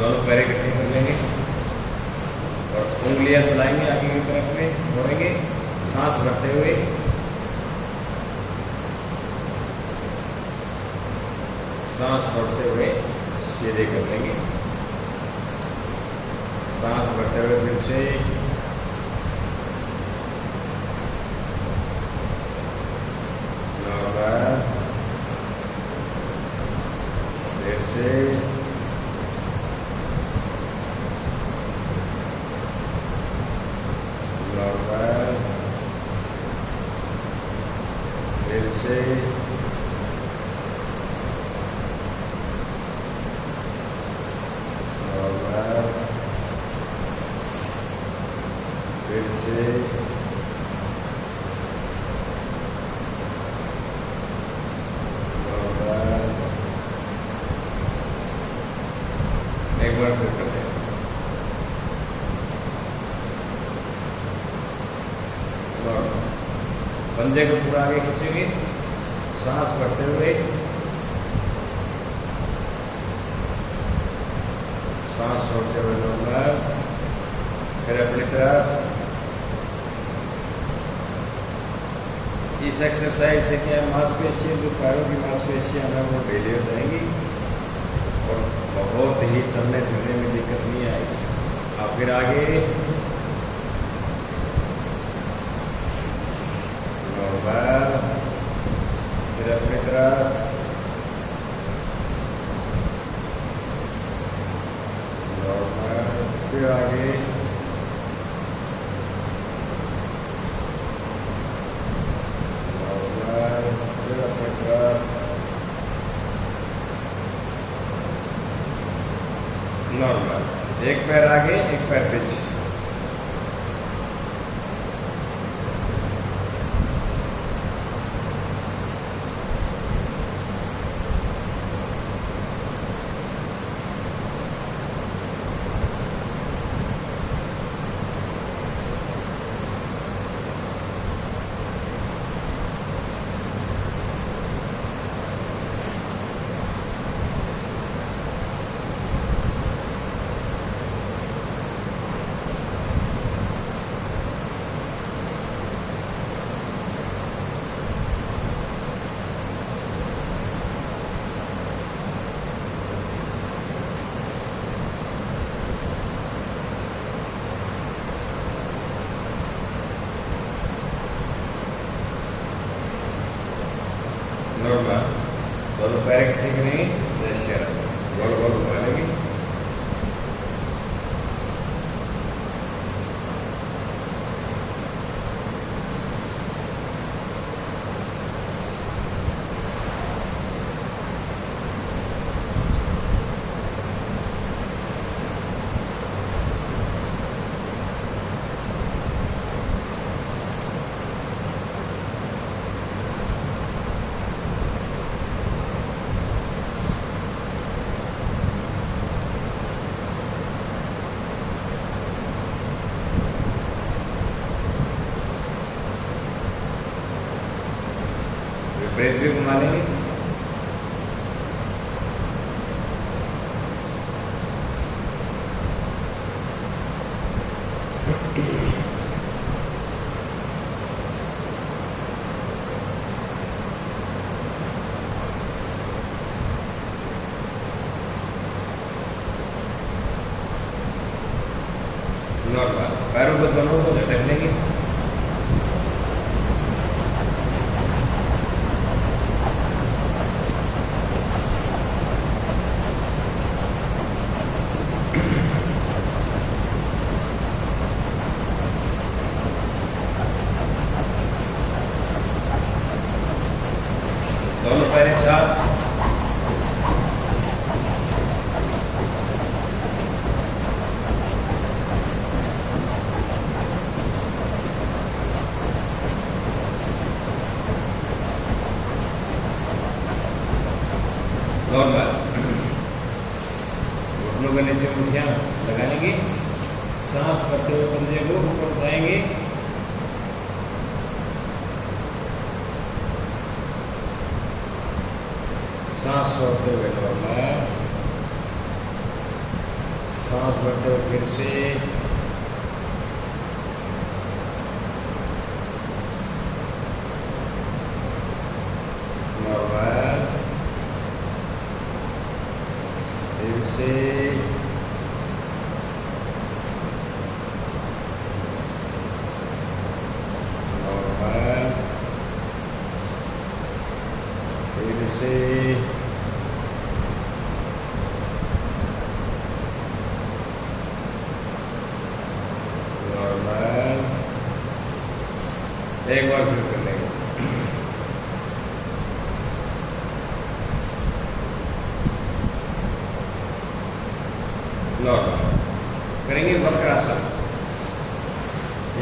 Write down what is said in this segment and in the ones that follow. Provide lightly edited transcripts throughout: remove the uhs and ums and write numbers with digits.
दोनों पैर इकट्ठे कर लेंगे और उंगलियां चलाएंगे आगे की तरफ में, मोड़ेंगे, सांस भरते हुए सांस छोड़ते हुए सीधे कर लेंगे। सांस भरते हुए फिर से नॉर्मल, फिर से नॉर्मल, फिर से नॉर्मल, फिर से नॉर्मल, एक बार फिर करते हैं। पंजे को पूरा आगे खींचेंगे, सांस भरते हुए, सांस छोड़ते हुए नॉर्मल, फिर अपनी तरफ। इस एक्सरसाइज से क्या मांसपेशियां, जो पैरों की मांसपेशियां हैं वो ढीली हो जाएंगी और बहुत ही चलने फिरने में दिक्कत नहीं आएगी। आप फिर आगे नॉर्मल, फिर अपनी तरफ नॉर्मल, फिर आगे नॉर्मल, फिर अपनी तरफ नॉर्मल। एक पैर आगे, एक पैर पीछे। नॉर्मल, दोनों पैर इकट्ठे करेंगे, जैसे गोल गोल घुमा लेंगे। विपरीत भी घुमा लेंगे। नॉर्मल, पैरों को दोनों को झटक लेंगे। दोनों पैर एक साथ, नॉर्मल। घुटनों के नीचे मुठियां लगाएंगे, सांस करते हुए पंजे को ऊपर उठाएंगे, सांस छोड़ते हुए नॉर्मल, सांस भरते हुए फिर से नॉर्मल, फिर से नॉर्मल, फिर से नॉर्मल। एक बार फिर कर लेंगे। नॉर्मल करेंगे वक्रासन।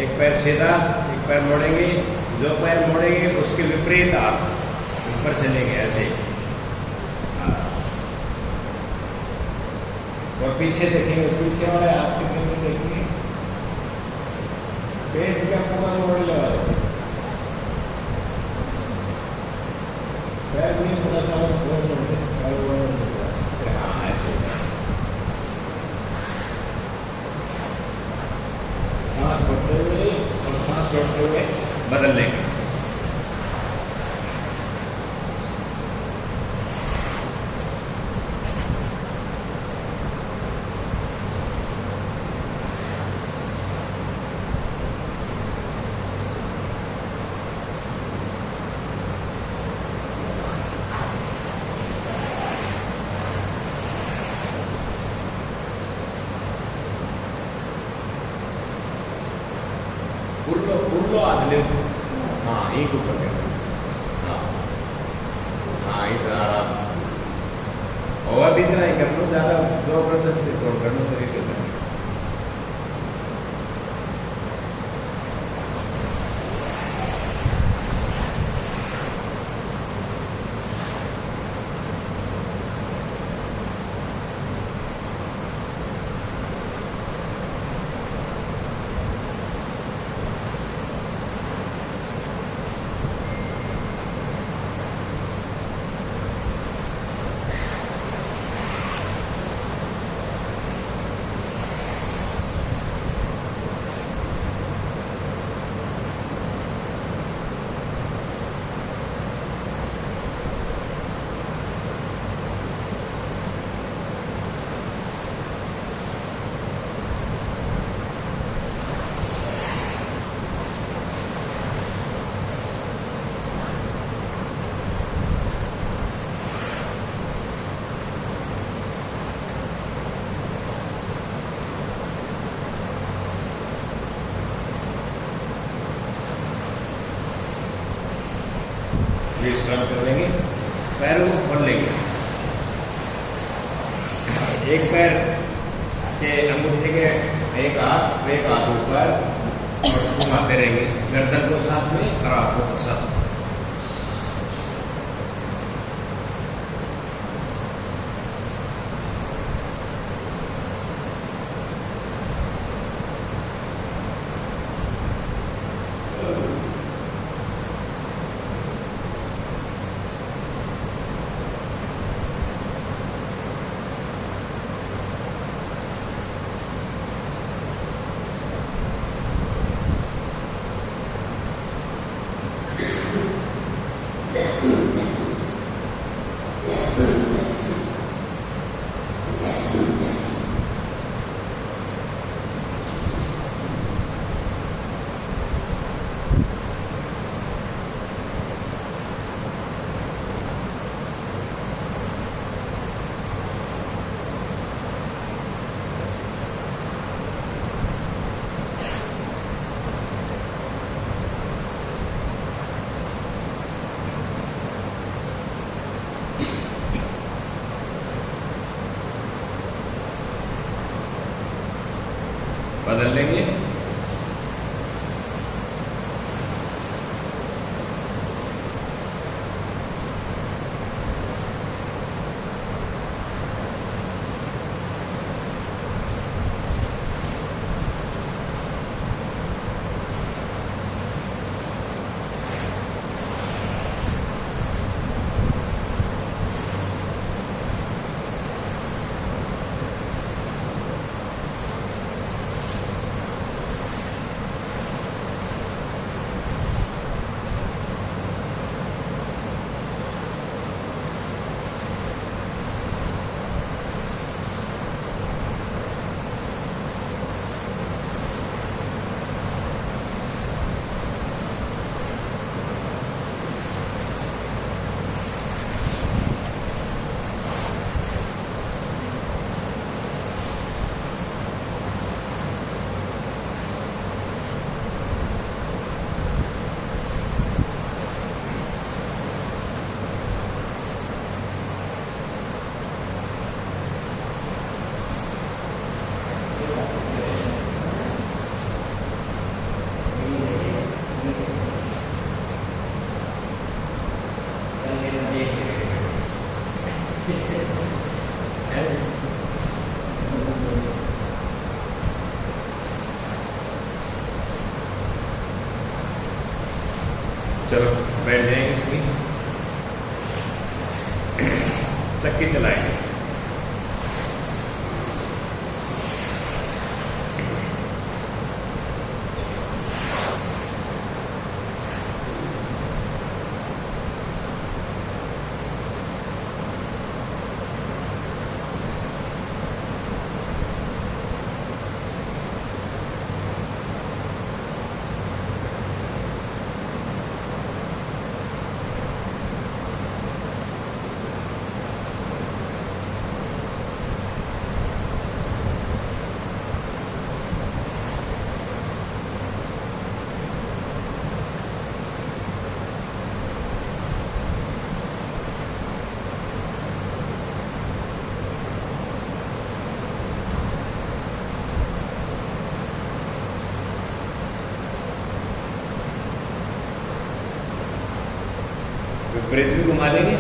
एक पैर सीधा, एक पैर मोड़ेंगे, जो पैर मोड़ेंगे उसके विपरीत आप ऊपर चलेंगे ऐसे। और पीछे देखेंगे, पीछे वाले हाथ के पीछे देखेंगे, पेट का पूरा मोड़ लगा देंगे, पैर भी थोड़ा सा मोड़ देंगे। हाँ ऐसे सांस भरते हुए और सांस छोड़ते हुए बदल लेंगे। पूर्ण आदले, हाँ एक ऊपर हाँ हाँ इतना आराम। और भी इतना ही कर लो, ज़्यादा जबरदस्ती कर लो शरीर के साथ। विश्राम कर लेंगे, पैरों को खोल लेंगे। एक पैर के अंगूठे के एक हाथ ऊपर और घुमाते रहेंगे, गर्दन को साथ में और हाथों को साथ में। बदल लेंगे। चलो बैठ जाएंगे इसमें, चक्की चलाएंगे। विपरीत भी घुमा लेंगे।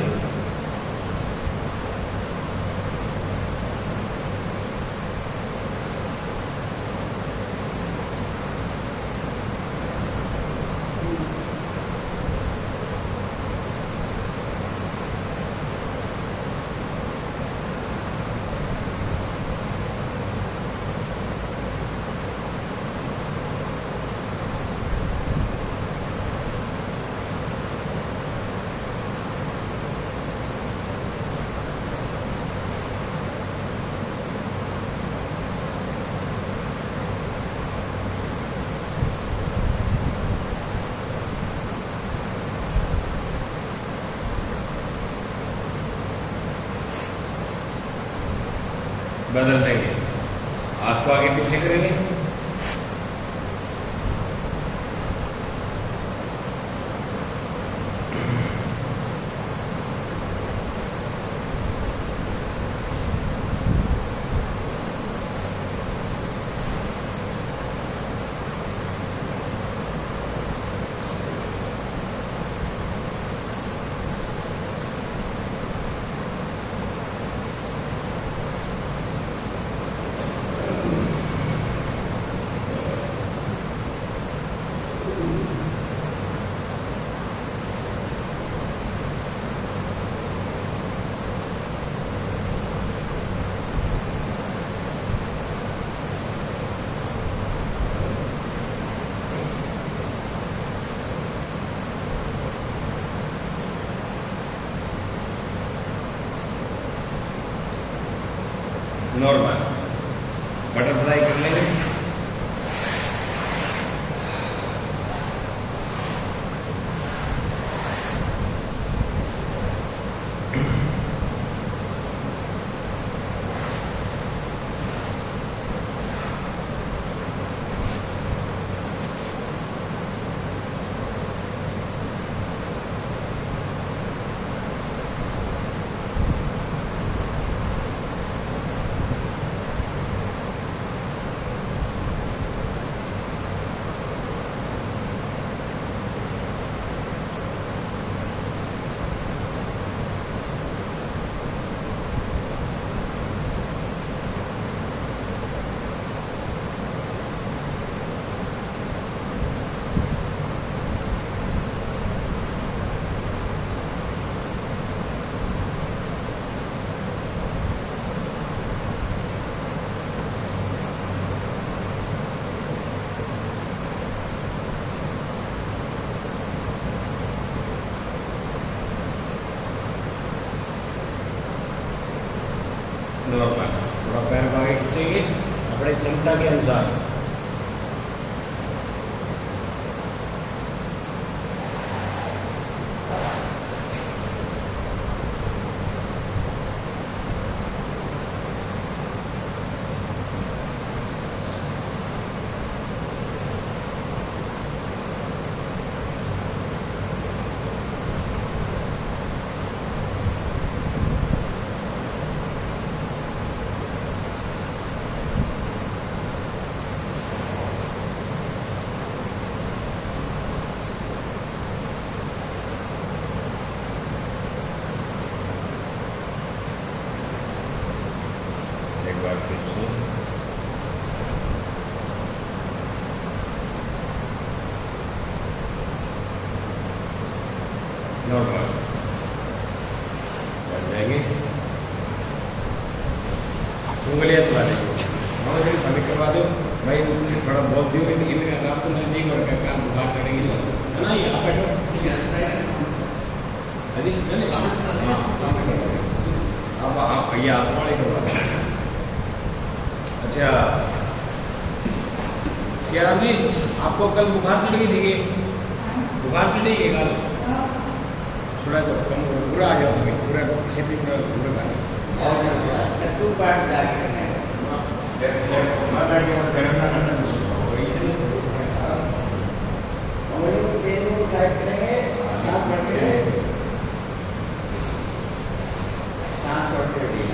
बदल देंगे, हाथ को आगे पीछे करेंगे। नॉर्मल बटरफ्लाई कर लेंगे। नॉर्मल थोड़ा पैर आगे खींचेंगे अपने क्षमता के अनुसार। नॉर्मल बैठ जाएंगे। उंगलियां चला देंगे, हमें करवा दो भाई, मुझे थोड़ा बहुत दियो, इनका काम तो नहीं कर का काम बुखार चढ़ेगी है ना। ये आप बैठो, अब आप ये हाथ वाले करवा दें। अच्छा क्या राम जी, आपको कल बुखार चढ़ेगी थी? बुखार चढ़ेगी कल? थोड़ा तो कम पूरा आ गया, पूरा किसी भी पूरा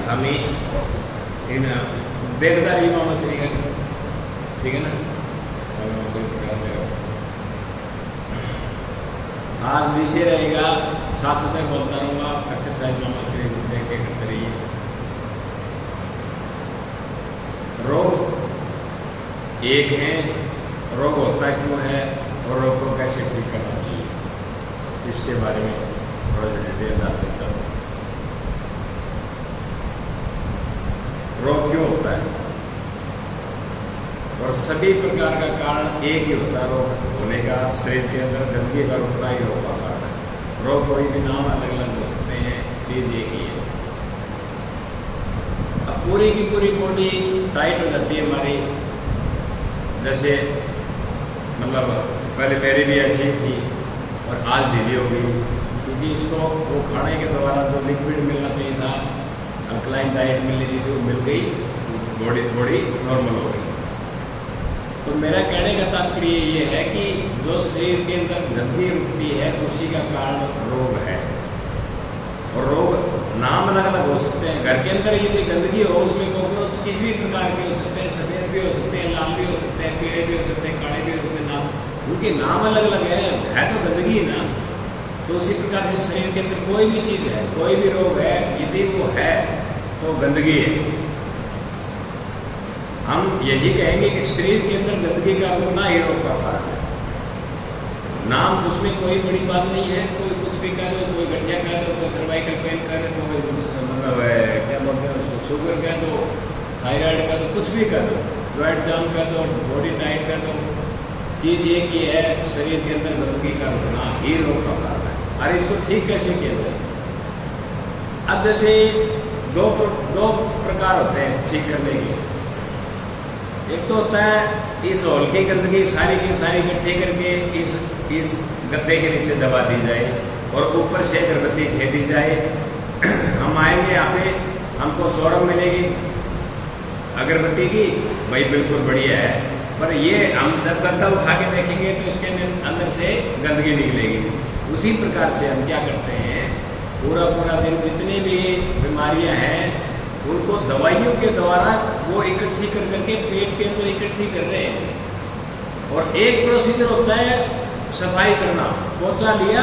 हमें इन देखदारी मामा श्री का, ठीक है ना। आज विषय रहेगा, साथ साथ में बोलता रहूँगा, एक्सरसाइज मामा श्री देख के करते रहिए। रोग एक है, रोग होता क्यों है और रोग को कैसे ठीक करना चाहिए, इसके बारे में थोड़ा डिटेल डाल देता हूँ। रोग क्यों होता है, और सभी प्रकार का कारण एक ही होता है रोग होने का, शरीर के अंदर गंदगी का रुकना ही रोग का कारण है। रोग कोई भी नाम अलग अलग हो सकते हैं, चीज एक ही है। अब पूरी की पूरी बॉडी टाइट हो जाती है हमारी, जैसे मतलब पहले मेरी भी ऐसी थी और आज ढीली हो गई, क्योंकि इसको वो खाने के द्वारा जो लिक्विड मिलना चाहिए था, अल्कलाइन डाइट मिलनी चाहिए थी, वो मिल गई, बॉडी थोड़ी नॉर्मल हो गई। तो मेरा कहने का तात्पर्य ये है कि जो शरीर के अंदर गंदगी रुकती है उसी का कारण रोग है। और रोग नाम अलग अलग हो सकते हैं। घर के अंदर यदि गंदगी हो, उसमें कॉकरोच किसी भी प्रकार के हो सकते हैं, सफेद भी हो सकते हैं, लाल भी हो सकते हैं, पीले भी हो सकते हैं, काले भी हो सकते हैं, नाम उनके नाम अलग अलग है तो गंदगी ना। तो उसी प्रकार से शरीर के अंदर कोई भी चीज है, कोई भी रोग है, यदि वो है तो गंदगी है। हम यही कहेंगे कि शरीर के अंदर गंदगी का रुकना ही रोग का कारण है। नाम उसमें कोई बड़ी बात नहीं है, कोई कुछ भी कह दो, कोई गठिया कह दो, कोई सर्वाइकल पेन कह दो, कोई मतलब क्या बोलते हैं शुगर कह दो, थायराइड कह दो, कुछ भी कह दो, जॉइंट जाम कह दो, बॉडी टाइट कह दो, चीज एक ही है, शरीर के अंदर गंदगी का रुकना ही रोग का कारण है। और इसको ठीक कैसे किया जाए? अब जैसे दो प्रकार होते हैं ठीक करने के। एक तो होता है इस हॉल की गंदगी सारी की सारी इकट्ठी करके इस गद्दे के नीचे दबा दी जाए और ऊपर से अगरबत्ती फेंक दी जाए। हम आएंगे यहाँ पे, हमको सौरभ मिलेगी अगरबत्ती की, भाई बिल्कुल बढ़िया है, पर ये हम जब गद्दा उठा के देखेंगे तो इसके अंदर से गंदगी निकलेगी। उसी प्रकार से हम क्या करते हैं, पूरा दिन जितनी भी बीमारियां हैं उनको दवाइयों के द्वारा वो इकट्ठी कर करके पेट के अंदर इकट्ठी कर रहे हैं। और एक प्रोसीजर होता है सफाई करना, पोंछा लिया,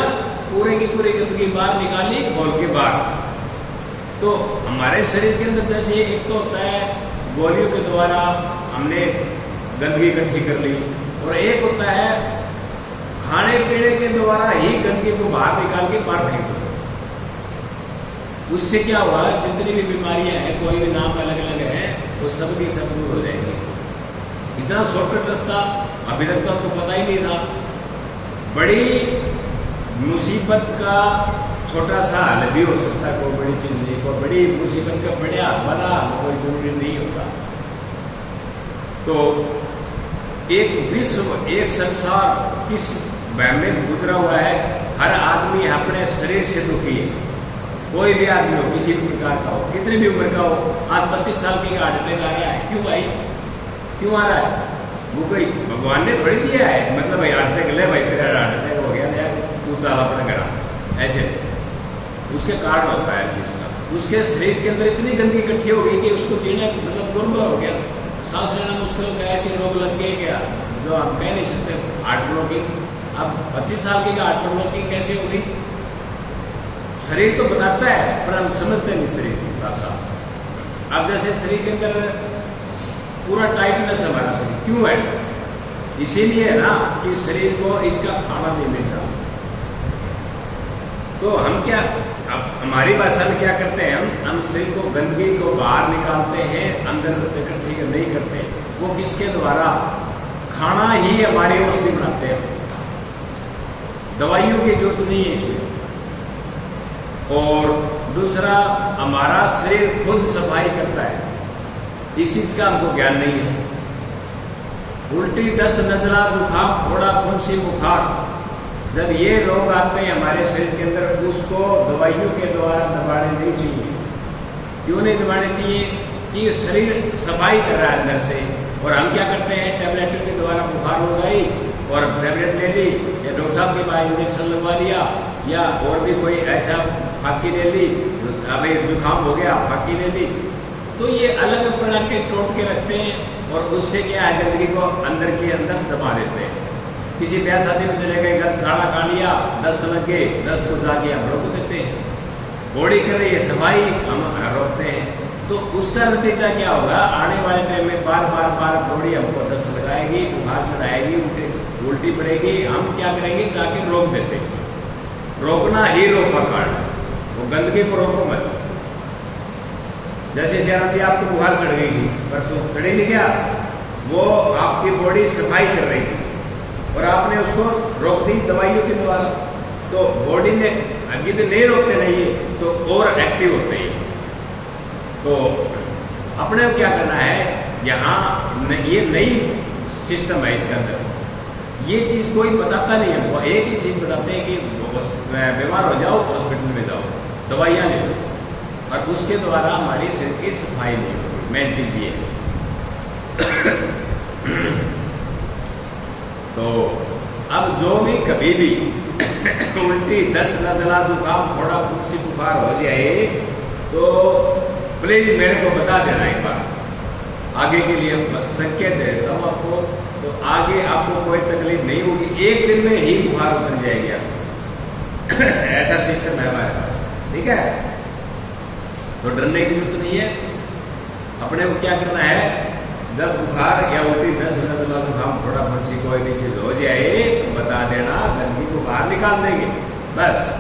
पूरे की पूरी गंदगी बाहर निकाली, बोल के बाहर। तो हमारे शरीर के अंदर जैसे एक तो होता है गोलियों के द्वारा हमने गंदगी इकट्ठी कर ली, और एक होता है खाने पीने के द्वारा ही गंदगी को बाहर निकाल के बाहर फेंक दो। उससे क्या हुआ, जितनी भी बीमारियां हैं, कोई भी नाम अलग अलग है, वो सब की सब दूर हो जाएंगी। इतना शॉर्टकट रास्ता अभी तक तो आपको पता ही नहीं था। बड़ी मुसीबत का छोटा सा हल भी हो सकता है, कोई बड़ी चीज नहीं, कोई बड़ी मुसीबत का बड़ा कोई जरूरी नहीं होता। तो एक विश्व, एक संसार किस वहम में गुजरा हुआ है। हर आदमी अपने शरीर से दुखी है, कोई भी आदमी हो, किसी भी प्रकार का हो, कितनी भी उम्र का हो। आज 25 साल की हार्ट अटैक आ रहा है, क्यों भाई, क्यों आ रहा है? वो कोई भगवान ने थोड़ी दिया है, मतलब भाई हार्ट अटैक ले भाई, तेरा हार्ट अटैक हो गया यार, तू चल अपना करा, ऐसे उसके कारण होता है चीज का। उसके शरीर के अंदर इतनी गंदगी इकट्ठी हो गई कि उसको जीना मतलब दुर्लभ हो गया, सांस लेना मुश्किल हो गया, ऐसे रोग लग गए क्या जो हम कह नहीं सकते। हार्ट ब्लॉकिंग, अब 25 साल की हार्ट ब्लॉकिंग कैसे हो गई? शरीर तो बताता है पर हम समझते नहीं शरीर की भाषा। अब जैसे शरीर के अंदर पूरा टाइटनेस है हमारा शरीर, क्यों है? इसीलिए है ना कि शरीर को इसका खाना नहीं मिल रहा। तो हम क्या, अब हमारी भाषा में क्या करते हैं, हम शरीर को, गंदगी को बाहर निकालते हैं, अंदर इकट्ठी नहीं करते। वो किसके द्वारा? खाना ही हमारी औषधि बनाते हैं, दवाइयों की जरूरत नहीं है इसमें। और दूसरा, हमारा शरीर खुद सफाई करता है, इस चीज का हमको ज्ञान नहीं है। उल्टी, दस्त, नजला, जुकाम, फोड़ा, फुंसी, बुखार, जब ये रोग आते हैं हमारे शरीर के अंदर, उसको दवाइयों के द्वारा दबाने नहीं चाहिए। क्यों नहीं दबाने चाहिए? कि शरीर सफाई कर रहा है अंदर से। और हम क्या करते हैं, टेबलेटों के द्वारा बुखार हो गई और टेबलेट ले ली, या डॉक्टर साहब के पास इंजेक्शन लगवा लिया, या और भी कोई ऐसा फाकी ले ली, अभी जुकाम हो गया फाकी ले ली। तो ये अलग प्रकार के टोट के रखते हैं और उससे क्या है, गंदगी को अंदर के अंदर दबा देते हैं। किसी ब्याह शादी में चले गए, गंद खाना खा लिया, दस्त लग गए, दस्त को जाके हम रोक देते हैं। बॉडी कर रही है सफाई, हम रोकते हैं। तो उसका नतीजा क्या होगा, आने वाले टाइम में बार बार बॉडी हमको दस्त लगाएगी, बुखार चढ़ाएगी, उल्टी पड़ेगी। हम क्या करेंगे, जाके रोक देते हैं। रोकना ही रोग का कारण है, वो गंदगी को रोको मत। जैसे श्याम जी आपको बुखार चढ़ गई थी परसों, चढ़ेगी क्या? वो आपकी बॉडी सफाई कर रही थी और आपने उसको रोक दी दवाइयों के द्वारा। तो बॉडी में यदि नहीं रोकते नहीं तो और एक्टिव होते हैं। तो अपने को क्या करना है, यहाँ ये नई सिस्टम है इसके अंदर, ये चीज कोई बताता नहीं है। वो एक ही चीज बताते हैं कि बीमार हो जाओ, हॉस्पिटल में जाओ, दवाइयाँ ले लो, और उसके द्वारा हमारी शरीर की सफाई नहीं होती। मेन चीज ये है। तो अब जो भी कभी भी उल्टी, दस्त, नजला, जुकाम, फोड़ा, फुंसी, बुखार हो जाए तो प्लीज मेरे को बता देना एक बार, आगे के लिए संकेत दे देता हूँ आपको। तो आगे आपको कोई तकलीफ नहीं होगी, एक दिन में ही बुखार उतर जाएगी आपको। ऐसा सिस्टम है हमारे पास, ठीक है? तो डरने की जरूरत नहीं है। अपने को क्या करना है, जब बुखार या उल्टी, दस्त, नजला, जुकाम, फोड़ा, फुंसी कोई भी चीज हो जाए तो बता देना, गंदगी को बाहर निकाल देंगे बस।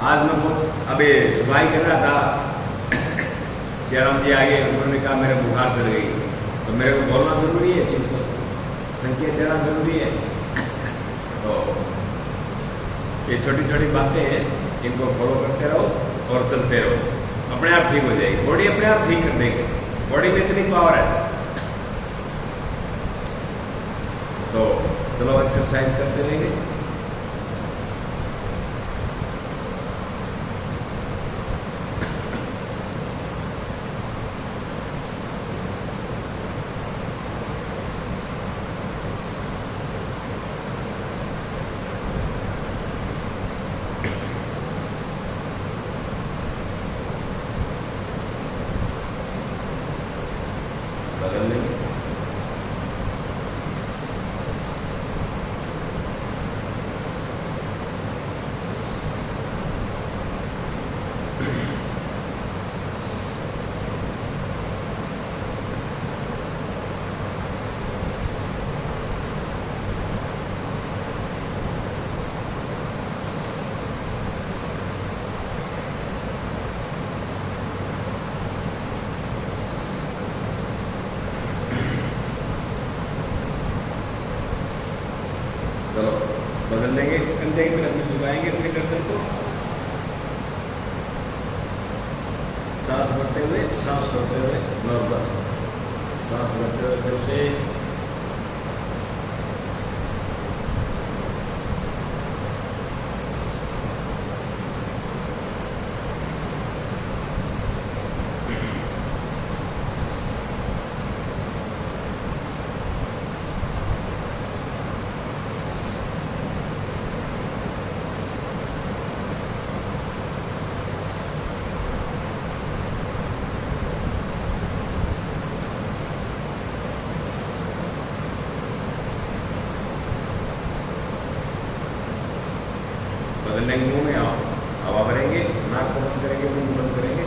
आज मैं कुछ अभी सफाई कर रहा था, श्याम जी आगे, उन्होंने कहा मेरे बुखार चढ़ गई, तो मेरे को बोलना जरूरी है, चीज को संकेत देना जरूरी है। तो ये छोटी छोटी बातें हैं, इनको फॉलो करते रहो और चलते रहो, अपने आप ठीक हो जाएगी बॉडी, अपने आप ठीक कर देगी। बॉडी में इतनी पावर है। तो चलो एक्सरसाइज करते रहेंगे। बदल लेंगे। चलो बदल लेंगे, कंधे की तरफ में झुकाएंगे अपने गर्दन को, सांस भरते हुए, सांस छोड़ते हुए, नॉर्मल सांस भरते हुए फिर से, बदल लेंगे। मुंह में हवा भरेंगे, नाक को बंद करेंगे, मुंह बंद करेंगे,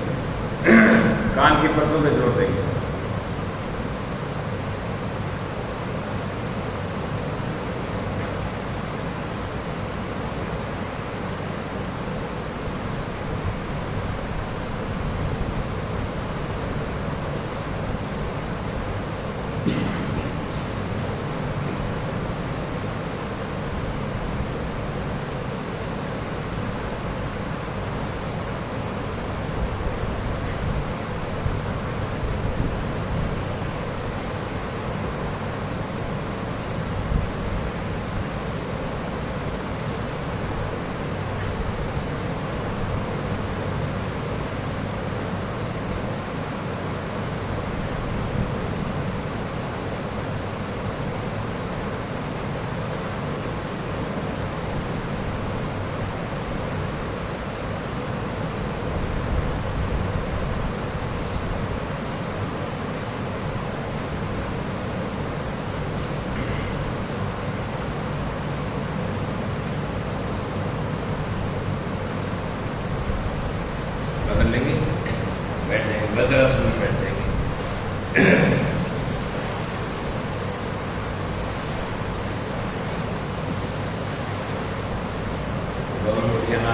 कान की पत्तों में जोड़ देंगे।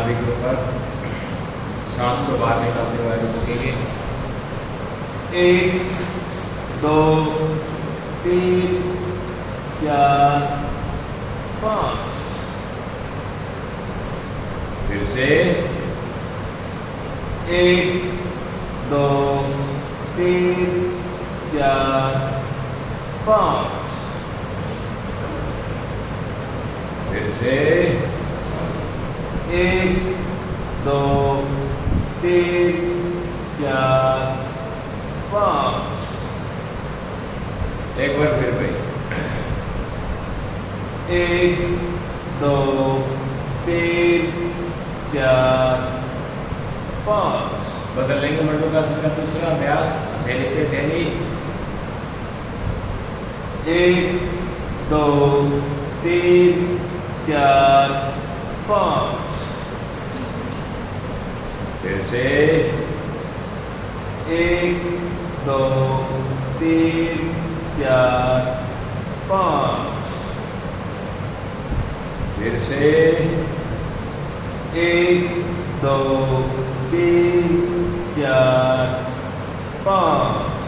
नाभि के ऊपर सांस को बाहर निकालते हुए आगे रुकेंगे। 1 2 3 4 5। फिर से 1 2 3 4 5। फिर से 1 2 3 4 5। एक बार फिर भाई 1 2 3 4 5। बदल लेंगे मंडूकासन का दूसरा अभ्यास। थैली पे थैली। 1 2 3 4 5। फिर से 1 2 3 4 5। फिर से 1 2 3 4 5।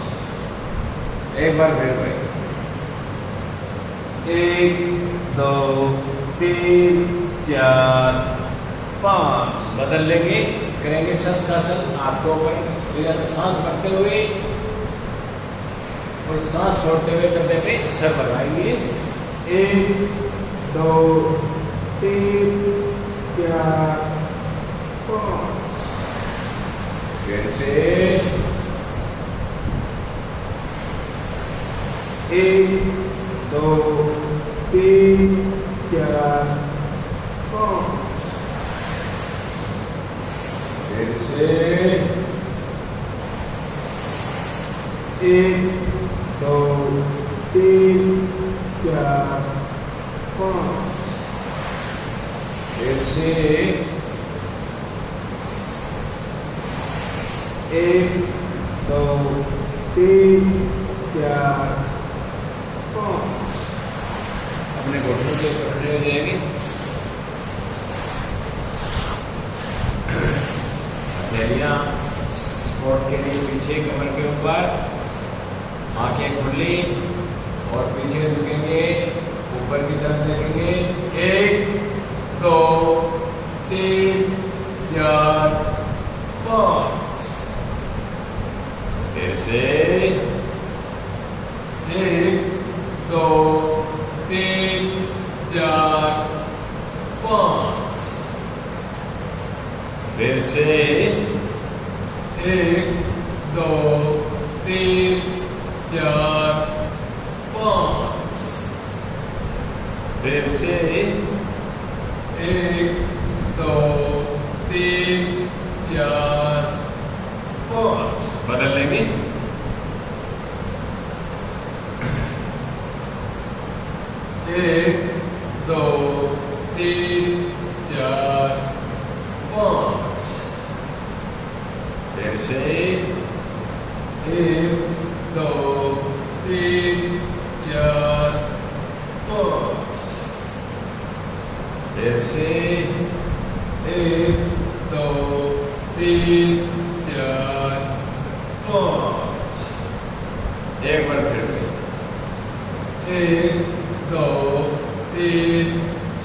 एक बार फिर भाई 1 2 3 4 5। बदल लेंगे। करेंगे शस्त्रासन। हाथों पर सांस भरते हुए और सांस छोड़ते हुए कंधे पे सर बढ़ाएंगे। 1 2 3 4 5। फिर से 1 2 3 4 5। फिर से 1 2 3 4 5। फिर से 1 2 3 4 5। अपने घुटनों के ऊपर खड़े हो जाएंगे। हथेलियां स्पोर्ट के लिए पीछे कमर के ऊपर। आंखें खुली और पीछे झुकेंगे। ऊपर की तरफ देखेंगे। 1 2 3 4 5। फिर से 1 2 3 4 5। फिर से 1 2 3 4 5। फिर से 1 2 3 4 5। बदल लेंगे। 1 2 3 4 5। फिर से 1 2 3 4 5। फिर से 1 2 3 4 5। एक बार फिर 1 2 3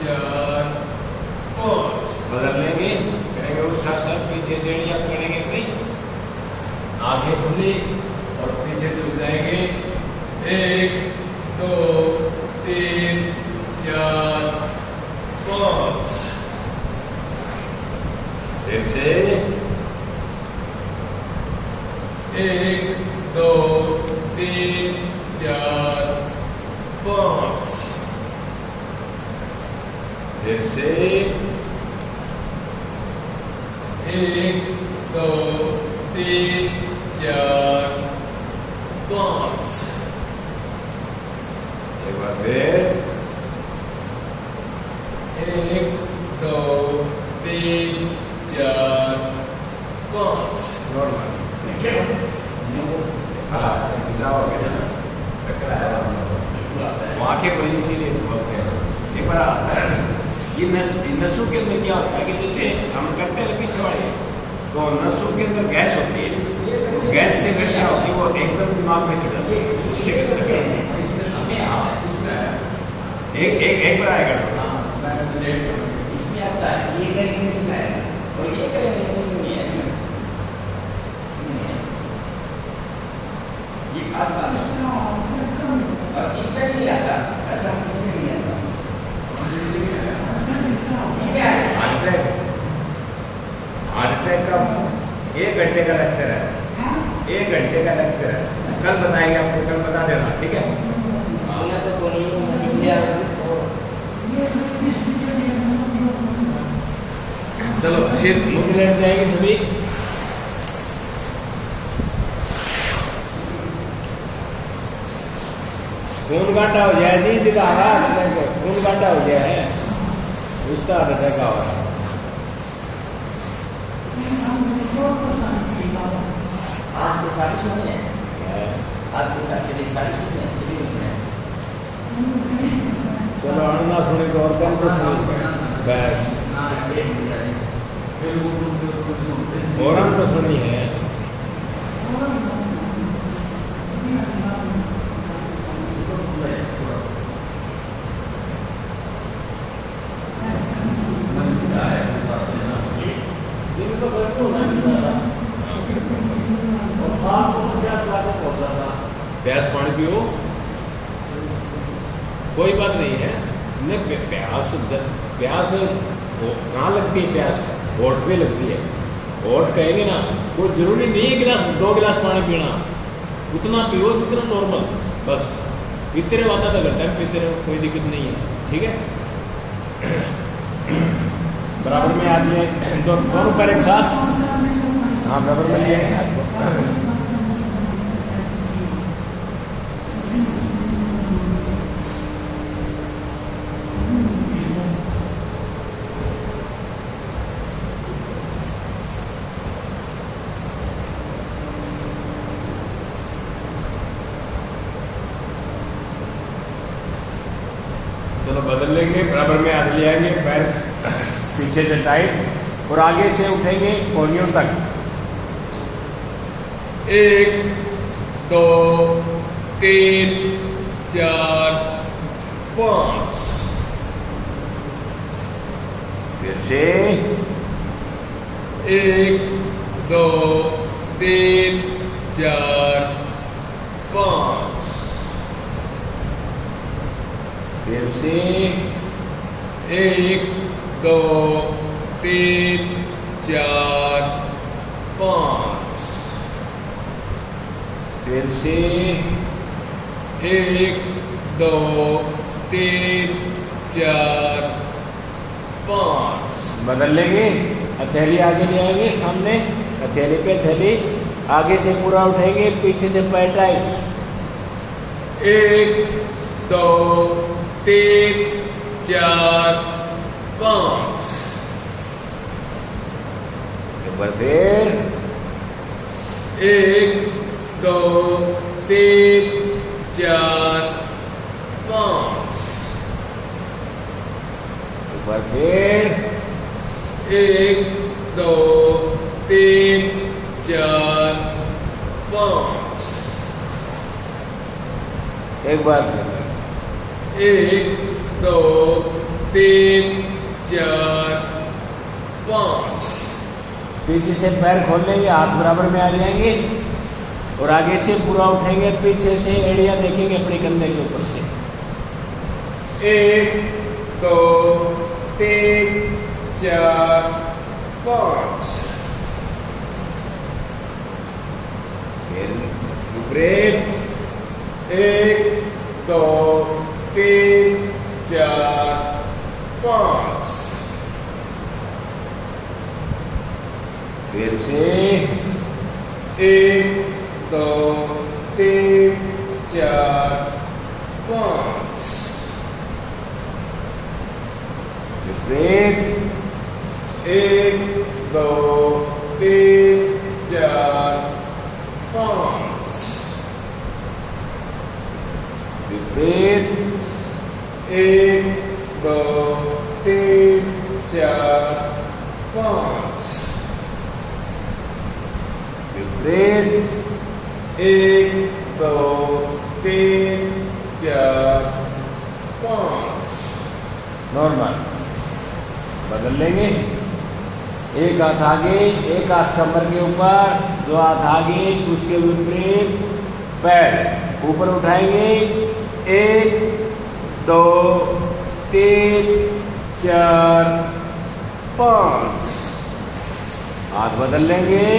4 5। बदल लेंगे। करेंगे उस साथ पीछे सीढ़ियां पकड़ेंगे अपनी। आंखें खुली और पीछे झुक जाएंगे। 1 2 3 4 5। फिर से 1 2 3 4 5। फिर से 1 2 3 4 5। एक बार फिर 1 2 3 4 5। नॉर्मल। ठीक है। हाँ जाओगे ना। आंखें बड़ी इसीलिए बहुत है। एक बार ये नसों के अंदर क्या होता है कि जैसे हम करते हैं पीछे वाले, तो नसों के अंदर गैस होती है, तो गैस से फिर क्या होती है वो एकदम दिमाग में चढ़ जाती है, उससे एक बार आएगा इसमें आता है, ये करेंगे इसमें आएगा और ये करेंगे उसमें नहीं है, ये खास बात है। और इसमें नहीं आता, अच्छा इसमें नहीं आता, हार्ट अटैक का 1 घंटे का लेक्चर है, 1 घंटे का लेक्चर है, कल बताएंगे आपको, कल बता देना, ठीक है। तो कोई चलो फिर न्यूजीलैंड जाएंगे सभी। खून काटा हो जाए जी, सीधा खून काटा हो गया है, उसका हार्ट अटैक का हुआ है। आज तो सारी सुन है, आज तो सारी सुन है, चलो अन्ना सुनी तो और कम तो सुनी बस, और हम तो सुनी है। प्यास पानी पियो, कोई बात नहीं है। प्यास कहाँ लगती है? प्यास होठ पे लगती है। होठ कहेंगे ना, वो जरूरी नहीं है गिलास 2 गिलास पानी पीना, उतना पियो जितना नॉर्मल, बस पीते रहो, आधा घंटा में पीते रहो, कोई दिक्कत नहीं है, ठीक है। बराबर में आदमी दोनों पैर एक साथ, हाँ बराबर में लिए आपको। चलो बदल लेंगे, बराबर में हाथ ले आएंगे, पैर पीछे से टाइट और आगे से उठेंगे कोहनियों तक। 1 2 3 4 5, फिर से 1 2 3 4 5, फिर से 1 2 3 4 5, फिर से 1 2 3 4 5। बदल लेंगे, हथेली आगे ले आएंगे, सामने हथेली पे हथेली, आगे से पूरा उठेंगे, पीछे से पैर टाइट। 1 2 3 4 5, एक बार फिर 1 2 3 4 5, एक बार फिर 1 2 3 4 5, एक बार फिर 1 2 3 4 5। पीछे से पैर खोल लेंगे, हाथ बराबर में आ जाएंगे और आगे से पूरा उठेंगे, पीछे से एड़ियां देखेंगे अपने कंधे के ऊपर से। 1 2 3 4 5, फिर ब्रेक। 1 2 3 4 5, फिर से 1 2 3 4 5, ब्रेक। 1 2 3 4 5, ब्रेक। 1 2 3 4 5 विपरीत 1 2 3 4 5 नॉर्मल। बदल लेंगे, एक हाथ आगे, एक हाथ कमर के ऊपर, जो हाथ आगे उसके विपरीत पैर ऊपर उठाएंगे। 1 2 3 4 5। हाथ बदल लेंगे,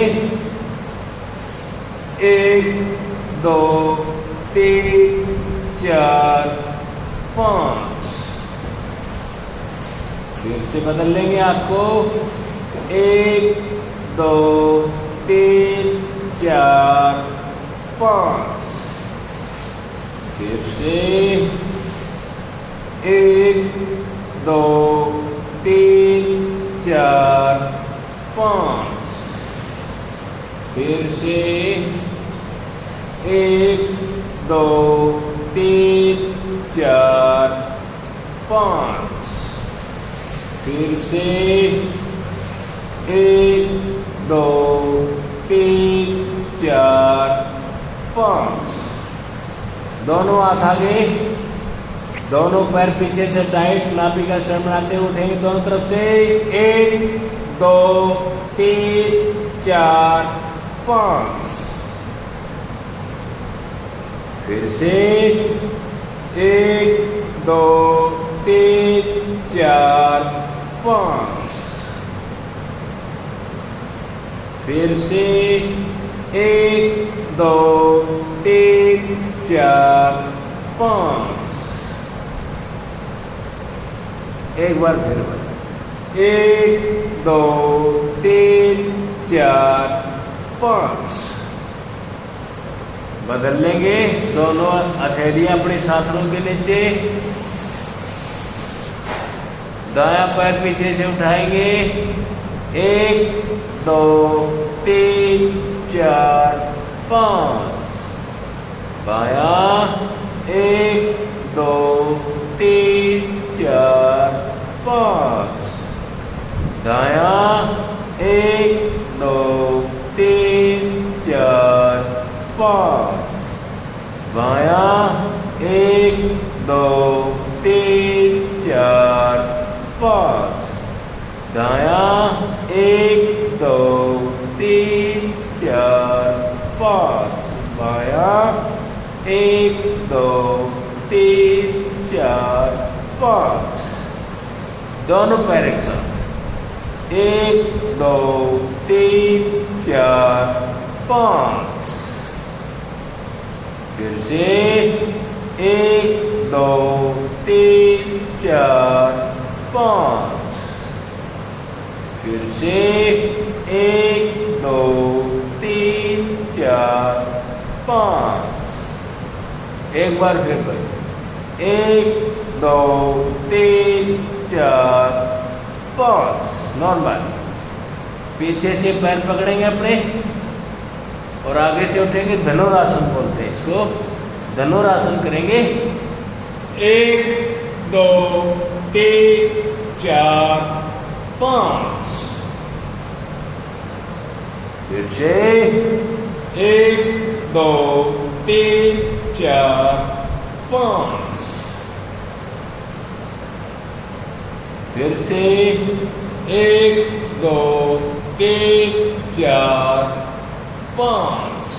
1 2 3 4 5। फिर से बदल लेंगे हाथ को, 1 2 3 4 5। फिर से 1 2 3 4 5। फिर से 1 2 3 4 5। फिर से 1 2 3 4 5। दोनों हाथ आगे, दोनों पैर पीछे से टाइट, नाभि का शरण बनाते हुए उठेंगे दोनों तरफ से। 1 2 3 4 5। फिर से 1 2 3 4 5। फिर से 1 2 3 4 5। एक बार फिर 1 2 3 4 5। बदल लेंगे, दोनों हथेलियां अपने साथों के नीचे, दायां पैर पीछे से उठाएंगे। 1 2 3 4 5। बायां 1 2 3 4 5। दायां 1 2 3 4 5। बायां 1 2 3 4 5। दायां 1 2 3 4 5। बायां 1 2 3 4 5। दोनों पैर एक साथ, 1 2 3 4 5। फिर से 1 2 3 4 5। फिर से 1 2 3 4 5। एक बार फिर करें, 1 2 3 4 5। नॉर्मल। पीछे से पैर पकड़ेंगे अपने और आगे से उठेंगे, धनुरासन बोलते हैं इसको। धनुरासन करेंगे, 1 2 3 4 5। फिर से 1 2 3 4 5। फिर से 1 2 3 4 5।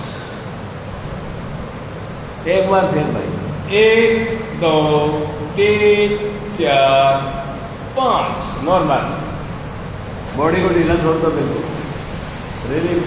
एक बार फिर भाई, 1 2 3 4 5। नॉर्मल। बॉडी को ढीला छोड़ दो बिल्कुल, रिलीफ।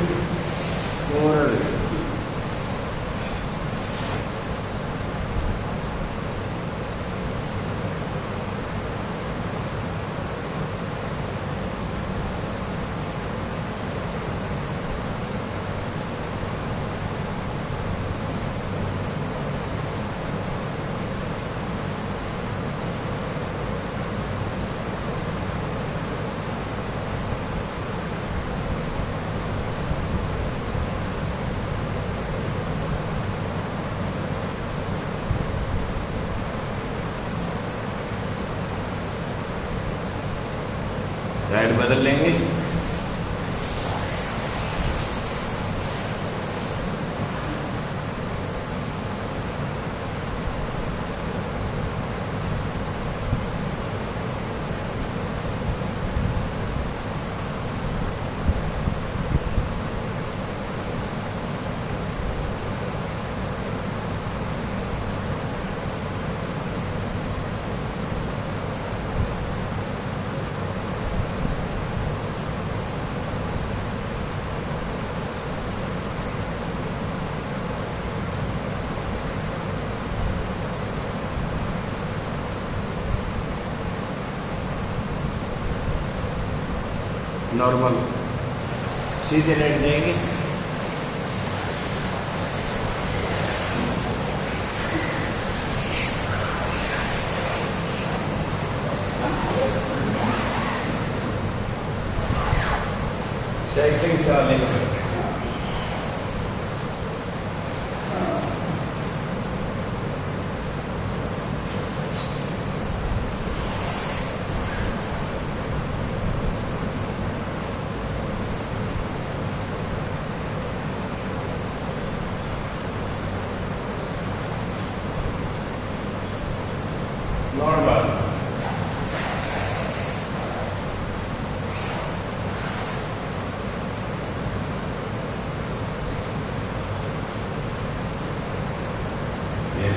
साइड बदल लेंगे। नॉर्मल सीधे लेट जाएंगे। साइकिलिंग चलेंगे। नॉर्मल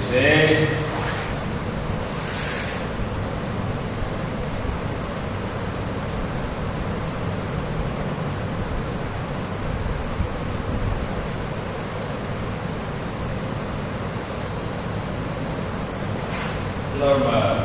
से नॉर्मल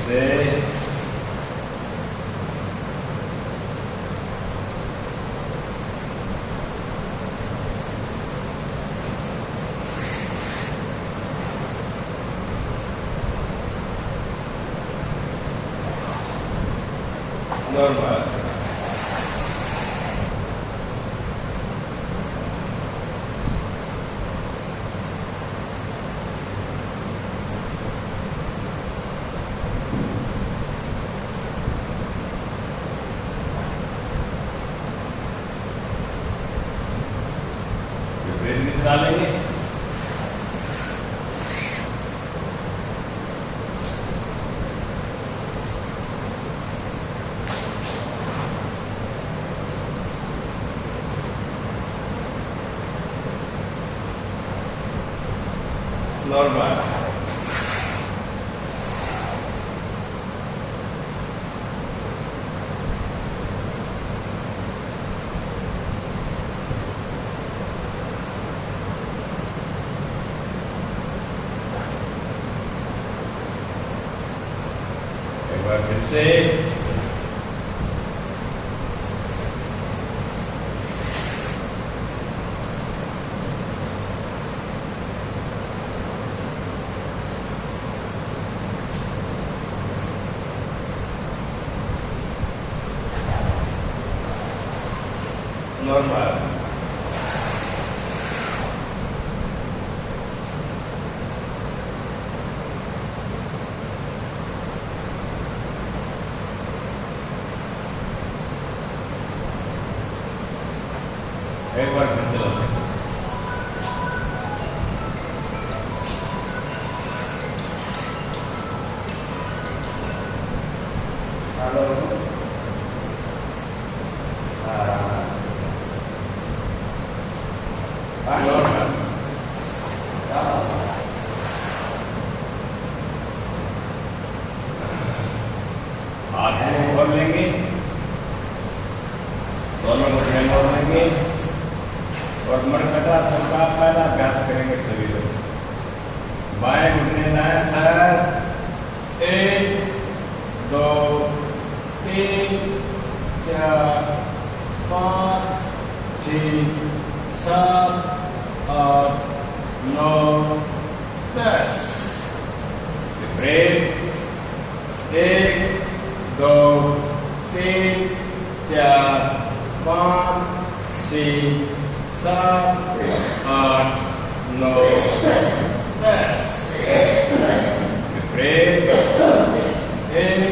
से नॉर्मल ब्रेन निकालेंगे। नॉर्मल एक बार फिर से नॉर्मल एक बार फिर चलो। हेलो नॉर्मल हाथ को खोल लेंगे, दोनों घुटने मोड़ लेंगे और मरकटा सबका पहला अभ्यास करेंगे सभी लोग। बाएं घुटने दाएं सर, 1 2 3 4 5 6 7 8 9 10। ब्रेक 1 दो तीन चार पाँच छः सात आठ नौ दस ब्रेक एक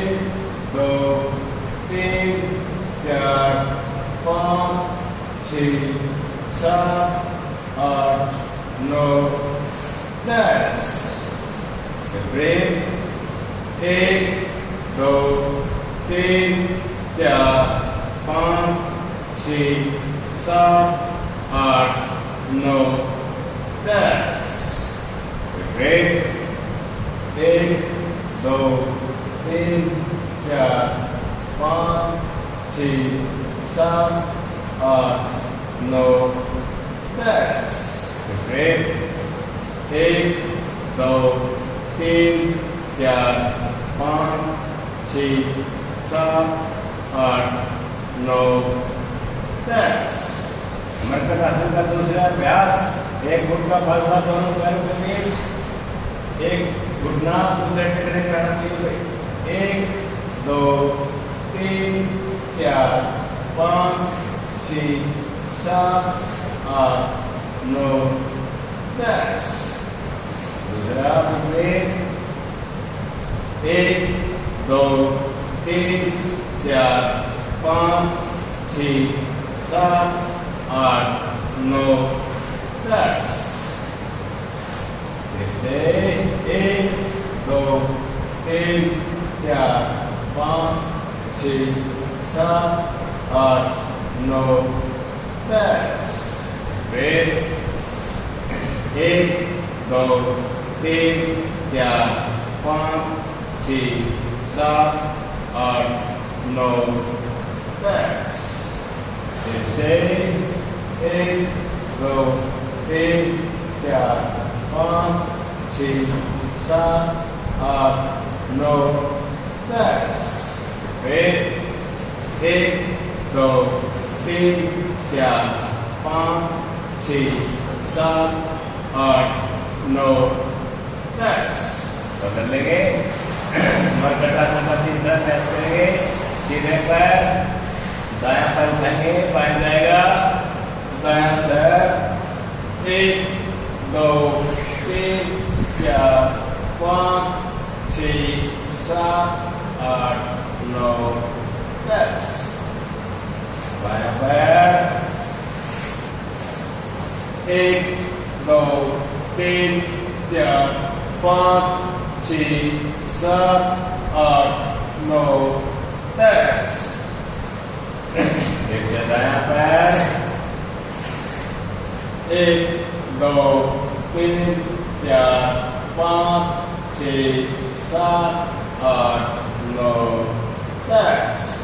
दो तीन चार पाँच छः सात आठ नौ दस ब्रेक एक दो तीन चार पाँच छः सात आठ नौ दस ब्रेक एक दो तीन चार पाँच छः सात आठ नौ दस ब्रेक एक दो तीन चार पाँच छः सात आठ नौ दस मरकज आसन का दूसरा अभ्यास 1 फुट का फासला दोनों पैरों के बीच, एक घुटना दूसरे टेढ़े पैरों के बीच, 1 2 3 4 5 6 7 8 9 10 दूसरा ब्रेक 1 2 3 4 5 6 7 8 9 10 फिर से 1 2 3 4 5 6 7 8 9 10 फिर 1 2 3 4 5 6 7 8 9 10 फिर से 1 2 3 4 5 6 7 8 9 10 फिर 1 2 3 4 5 6 7 8 9 10 बदल लेंगे। मरकज आसन का तीसरा अभ्यास करेंगे। सीधे पैर दायां पैर उठाएंगे, बाएं जाएगा, दायां सर 1 2 3 4 5 6 7 8 9 10 बायां पैर 1 2 3 4 5 6 7 8 9 10 फिर से दायां पैर 1 2 3 4 5 6 7 8 9 10